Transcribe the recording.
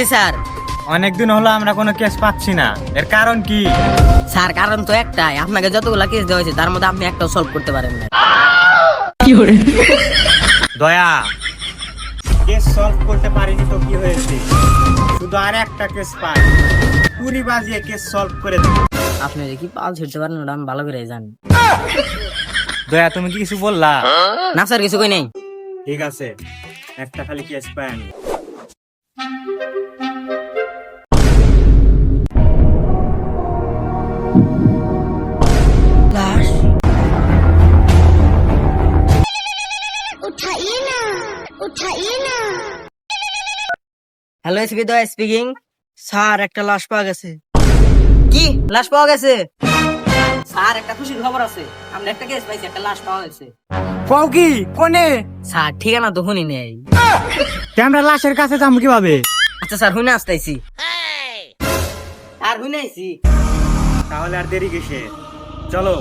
জি sir. অনেকদিন হলো আমরা কোনো কেস পাচ্ছি না, এর কারণ কি? স্যার কারণ তো একটাই, আপনাকে যতগুলা কেস দেওয়া হয়েছে তার মধ্যে আপনি একটাও সলভ করতে পারেন না। দয়া, কেস সলভ করতে পারিনি তো কি হয়েছে? শুধু আর একটা কেস পাই, পুরি বাজিয়ে কেস সলভ করে দেব। আপনি যে কি পাল ছিড়তে পারেন ওটা আমি ভালো করে জানি। দয়া, তুমি কি কিছু বললা? না স্যার, কিছু কই নাই। ঠিক আছে, একটা খালি কেস পাই আমি। লাশ उठाइए ना उठाइए ना। হ্যালো এসপি দয়া স্পিকিং। স্যার একটা লাশ পাওয়া গেছে। কি লাশ পাওয়া গেছে? স্যার একটা খুশির খবর আছে, আমরা একটা কেস পাইছি, একটা লাশ পাওয়া গেছে। কও কি? কোনে? স্যার ঠিকানা তো শুনি নেই। আমরা লাশের কাছে যাবো কিভাবে? আচ্ছা স্যার হুইনা আসতেছি। আর হুইনা আইছি। তাহলে আর দেরি কিসে, চলো।